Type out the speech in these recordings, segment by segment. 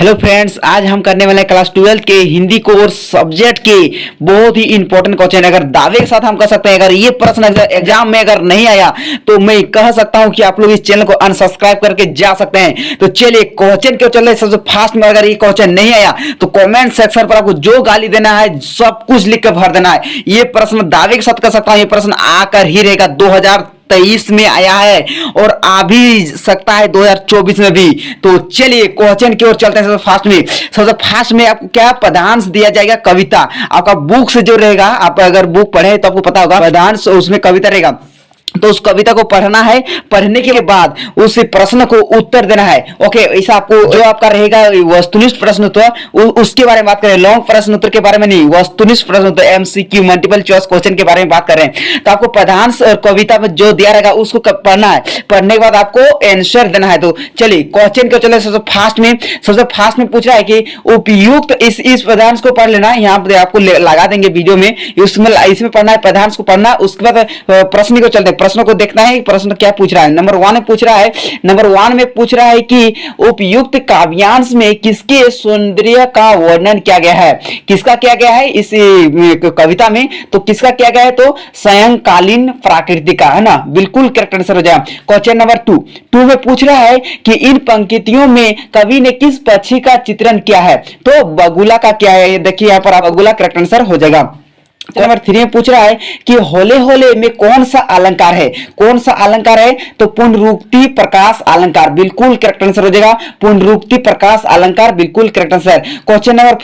Hello friends, आज हम करने वाले हैं क्लास 12 के हिंदी कोर्स सब्जेक्ट के बहुत ही इंपॉर्टेंट क्वेश्चन। अगर दावे के साथ हम कह सकते हैं अगर ये प्रश्न एग्जाम में अगर नहीं आया तो मैं कह सकता हूं कि आप लोग इस चैनल को अनसब्सक्राइब करके जा सकते हैं। तो चलिए क्वेश्चन क्यों चल रहे सबसे फास्ट में। अगर ये क्वेश्चन नहीं आया तो कमेंट सेक्शन पर आपको जो गाली देना है सब कुछ लिख कर भर देना है। ये प्रश्न दावे के साथ कह सकता हूं ये प्रश्न आकर ही रहेगा। 2023 में आया है और आ भी सकता है 2024 में भी। तो चलिए क्वेश्चन की ओर चलते हैं। सबसे फास्ट में आपको क्या पदांश दिया जाएगा? कविता। आपका बुक से जो रहेगा, आप अगर बुक पढ़े तो आपको पता होगा पदांश उसमें कविता रहेगा। तो उस कविता को पढ़ना है, पढ़ने के बाद उस प्रश्न को उत्तर देना है। ओके, ऐसा आपको जो आपका रहेगा वस्तुनिष्ठ प्रश्न उत्तर उसके बारे में बात करें, लॉन्ग प्रश्न उत्तर के बारे में नहीं, वस्तुनिष्ठ प्रश्न उत्तर एमसीक्यू मल्टीपल चॉइस क्वेश्चन के बारे में बात कर रहे हैं। तो आपको पदांश और कविता में जो दिया रहेगा उसको पढ़ना है, पढ़ने के बाद आपको आंसर देना है। तो चलिए क्वेश्चन क्यों चले सबसे फास्ट में पूछ रहा है कि उपयुक्त इस पदांश को पढ़ लेना। यहाँ पे आपको लगा देंगे वीडियो में, इसमें पढ़ना है, पदांश को पढ़ना। उसके बाद प्रश्न को चलते हैं, प्रश्नों को देखना है प्रश्न क्या पूछ रहा है। नंबर वन में पूछ रहा है कि उपयुक्त काव्यांश में किसके सौंदर्य का वर्णन किया गया है? किसका किया गया है इस कविता में? तो किसका किया गया है? तो सायंकालीन प्रकृति का, है ना, बिल्कुल करेक्ट आंसर हो जाएगा। क्वेश्चन नंबर टू में पूछ रहा है कि इन पंक्तियों में कवि ने किस पक्षी का चित्रण किया है? तो बगुला का किया है। देखिए यहाँ पर बगुला करेक्ट आंसर हो जाएगा। नंबर 3 में पूछ रहा है कि होले होले में कौन सा अलंकार है? कौन सा अलंकार है? तो पुनरुक्ति प्रकाश अलंकार, बिल्कुल करेक्ट आंसर हो जाएगा। पुनरुक्ति प्रकाश अलंकार, बिल्कुल करेक्ट आंसर। क्वेश्चन नंबर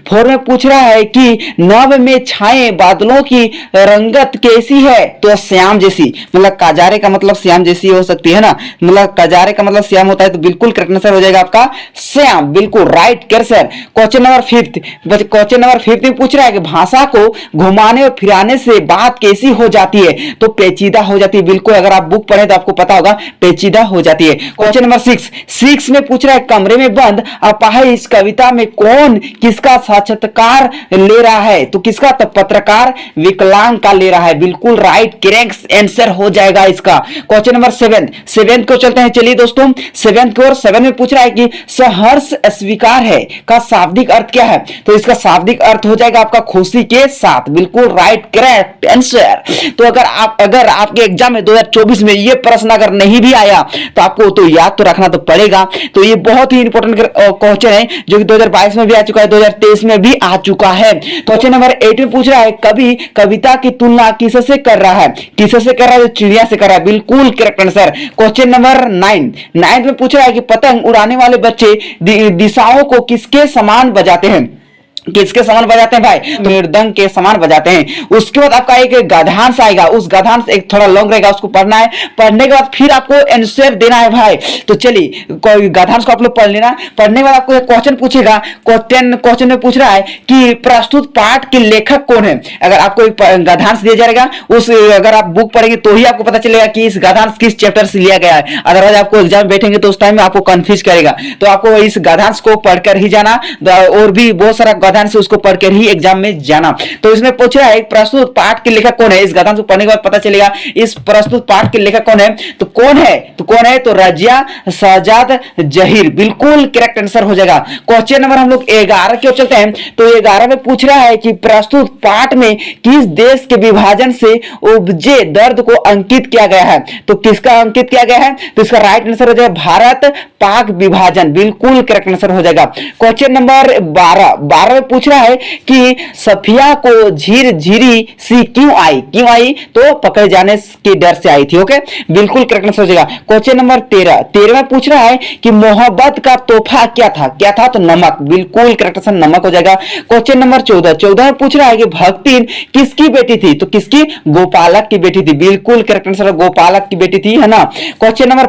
4 में पूछ रहा है कि नभ में छाए बादलों की रंगत कैसी है? तो श्याम जैसी, मतलब काजारे का मतलब श्याम जैसी हो सकती है ना, मतलब काजारे का मतलब श्याम होता है। तो बिल्कुल करेक्ट आंसर हो जाएगा आपका श्याम, बिल्कुल राइट आंसर। क्वेश्चन नंबर 5 में पूछ रहा है कि भाषा को घुमाने और फिराने से बात कैसी हो जाती है? तो पेचीदा हो जाती है, बिल्कुल। अगर आप बुक पढ़े तो आपको पता होगा पेचीदा हो जाती है। क्वेश्चन नंबर 6 में पूछ रहा है कमरे में बंद अपाहिज इस कविता में कौन किसका साक्षात्कार ले रहा है? तो किसका? तो पत्रकार विकलांग का ले रहा है, बिल्कुल राइट करेक्ट आंसर हो जाएगा इसका। क्वेश्चन नंबर 7 को चलते हैं। चलिए दोस्तों 7 में पूछ रहा है कि सहर्ष स्वीकार है का शाब्दिक अर्थ क्या है? तो इसका शाब्दिक अर्थ हो जाएगा आपका खुशी के साथ, बिल्कुल राइट करेक्ट आंसर। तो अगर आपके एग्जाम में 2024 में ये प्रश्न अगर नहीं भी आया तो आपको तो याद तो रखना तो पड़ेगा। तो ये बहुत ही इंपॉर्टेंट क्वेश्चन है जो कि 2022 में भी आ चुका है, 2023 में भी आ चुका है। क्वेश्चन नंबर 8 में पूछ रहा है कवि कविता की तुलना किससे कर रहा है? किससे कर रहा है? तो चिड़िया से कर रहा है, बिल्कुल करेक्ट आंसर। क्वेश्चन नंबर 9 में पूछ रहा है कि पतंग उड़ाने वाले बच्चे दिशाओं को किसके समान बजाते हैं? किसके समान बजाते हैं भाई? मृदंग के समान बजाते हैं। उसके बाद आपका एक गद्यांश आएगा, उस गद्यांश एक थोड़ा लॉन्ग रहेगा, उसको पढ़ना है। पढ़ने के बाद फिर आपको आंसर देना है भाई। तो चलिए गद्यांश को आप लोग पढ़ लेना। पढ़ने के बाद आपको एक क्वेश्चन पूछेगा। क्वेश्चन में पूछ रहा है कि प्रस्तुत पाठ के लेखक कौन है? अगर आपको एक गद्यांश दिया जाएगा, अगर आप बुक पढ़ेंगे तो ही आपको पता चलेगा कि इस गद्यांश किस चैप्टर से लिया गया है। अदरवाइज आपको एग्जाम में बैठेंगे तो उस टाइम में आपको कंफ्यूज करेगा। तो आपको इस गद्यांश को पढ़कर ही जाना, और भी बहुत सारा से उसको पढ़कर ही एग्जाम में जाना। तो इसमें पूछ रहा है प्रस्तुत पाठ के लेखक कौन है? इस गद्यांश को पढ़ने के बाद पता चलेगा इस प्रस्तुत पाठ के लेखक कौन है। तो कौन है? तो रजिया शहजाद जहीर, बिल्कुल करेक्ट आंसर हो जाएगा। क्वेश्चन नंबर हम लोग 11 की ओर चलते हैं। तो 11 में पूछ रहा है कि प्रस्तुत पाठ में किस देश के विभाजन से उपजे दर्द को अंकित किया गया है? तो किसका अंकित किया गया है? तो इसका राइट आंसर हो जाएगा भारत पाक विभाजन, बिल्कुल करेक्ट आंसर हो जाएगा। क्वेश्चन नंबर 12 में पूछ रहा है कि सफिया को झीरी सी क्यों आई? तो पकड़े जाने के डर से आई थी। ओके, बिल्कुल करेक्ट आंसर हो जाएगा। क्वेश्चन नंबर 13 में पूछ रहा है कि मोहब्बत का तोहफा क्या था? तो नमक, बिल्कुल करेक्ट आंसर नमक हो जाएगा। क्वेश्चन नंबर 14 में पूछ रहा है कि भक्तिन किसकी बेटी थी? तो किसकी? गोपालक की बेटी थी, बिल्कुल करेक्ट आंसर, गोपालक की बेटी थी, है ना। क्वेश्चन नंबर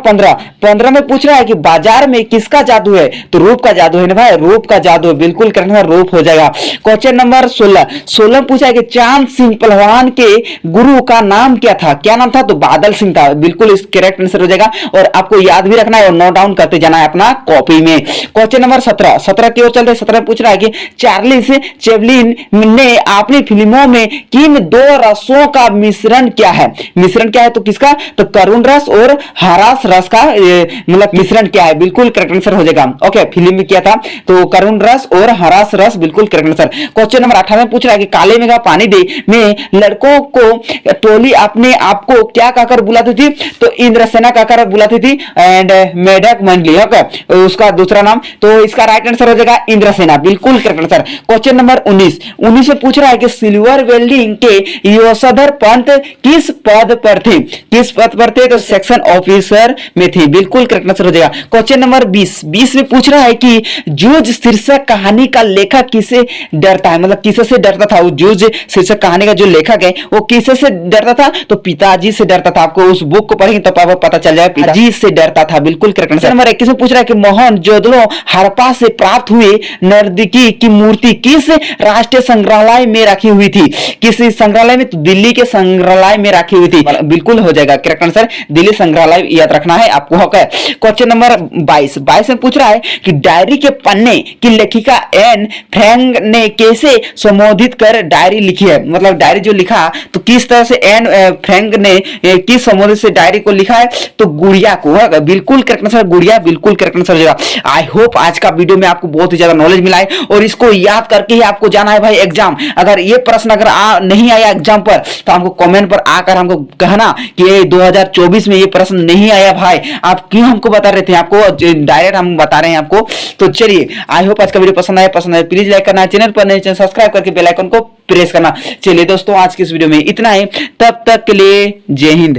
15 में पूछ रहा है कि बाजार में किसका जादू है? तो रूप का जादू है ना भाई, रूप का जादू है, बिल्कुल करेक्ट आंसर रूप हो जाएगा। क्वेश्चन नंबर 16 पूछा है कि चांद सिंह पहलवान के गुरु का नाम क्या था? क्या नाम था? तो बादल सिंह था, बिल्कुल इस करेक्ट आंसर हो जाएगा। और आपको याद भी रखना है और नोट डाउन करते जाना है अपना कॉपी में। क्वेश्चन नंबर 17 की ओर चलते। 17 पूछ रहा है कि चार्ल्स चैपलिन ने अपनी फिल्मों में किन दो रसों का मिश्रण किया है? मिश्रण क्या है? तो किसका? तो करुण रस और हरास रस का मतलब मिश्रण क्या है? बिल्कुल करेक्ट आंसर हो जाएगा। ओके, फिल्म में किया था तो करुण रस और हरास रस, बिल्कुल करेक्ट आंसर। क्वेश्चन नंबर 18 में पूछ रहा है कि काले मेघा पानी दे में लड़कों को टोली अपने आप को क्या कहकर बुलाती थी? तो इंद्रसेना कहकर बुलाती थी एंड मेढक मंडली। ओके, उसका दूसरा नाम, तो इसका राइट आंसर हो जाएगा इंद्रसेना, बिल्कुल करेक्ट आंसर। क्वेश्चन नंबर 19 में पूछ रहा है कि सिल्वर वेल्डिंग के यशोधर पंत किस पद पर थे? किस पद पर थे? तो सेक्शन ऑफिसर में थे, बिल्कुल करेक्ट आंसर हो जाएगा। क्वेश्चन नंबर 20 में पूछ रहा है कि जूझ शीर्षक कहानी का लेखक किसे डरता है? मतलब किसे से डरता था? वो जूझ शीर्षक कहानी का जो लेखक है वो किसे से डरता था? तो पिताजी से डरता था। आपको उस बुक को पढ़ेंगे तो आपको पता चल जाएगा, पिताजी से डरता था, बिल्कुल करेक्ट आंसर। नंबर 21 में पूछ रहा है कि मोहनजोदड़ो हड़प्पा से प्राप्त हुए नर्तकी की मूर्ति किस राष्ट्रीय संग्रहालय में रखी हुई थी? किस संग्रहालय में? तो दिल्ली के संग्रहालय में रखी हुई थी, बिल्कुल हो जाएगा करेक्ट आंसर, दिल्ली संग्रहालय याद रखना है आपको। क्वेश्चन नंबर 22 में पूछ रहा है कि डायरी के पन्ने की लेखिका एन फ्रैंक ने कैसे संबोधित कर डायरी लिखी है? मतलब डायरी जो लिखा तो किस तरह से एन फ्रैंक ने किस संबोधित से डायरी को लिखा है? तो गुड़िया को, बिल्कुल करेक्ट आंसर, गुड़िया, बिल्कुल करेक्ट आंसर हो जाएगा। आई होप आज का वीडियो में आपको बहुत ही ज्यादा नॉलेज मिला है और इसको याद करके ही आपको जाना है भाई एग्जाम। अगर ये प्रश्न अगर नहीं आया एग्जाम पर तो हमको कमेंट पर आकर हमको कहना कि 2024 में ये प्रश्न नहीं आया भाई, आप क्यों हमको बता रहे थे? आपको डायरेक्ट हम बता रहे हैं आपको। तो चलिए, आई होप आज का वीडियो पसंद आया प्लीज लाइक करना, चैनल पर नए चैनल सब्सक्राइब करके बेल आइकन को प्रेस करना। चलिए दोस्तों, आज की इस वीडियो में इतना ही, तब तक के लिए जय हिंद।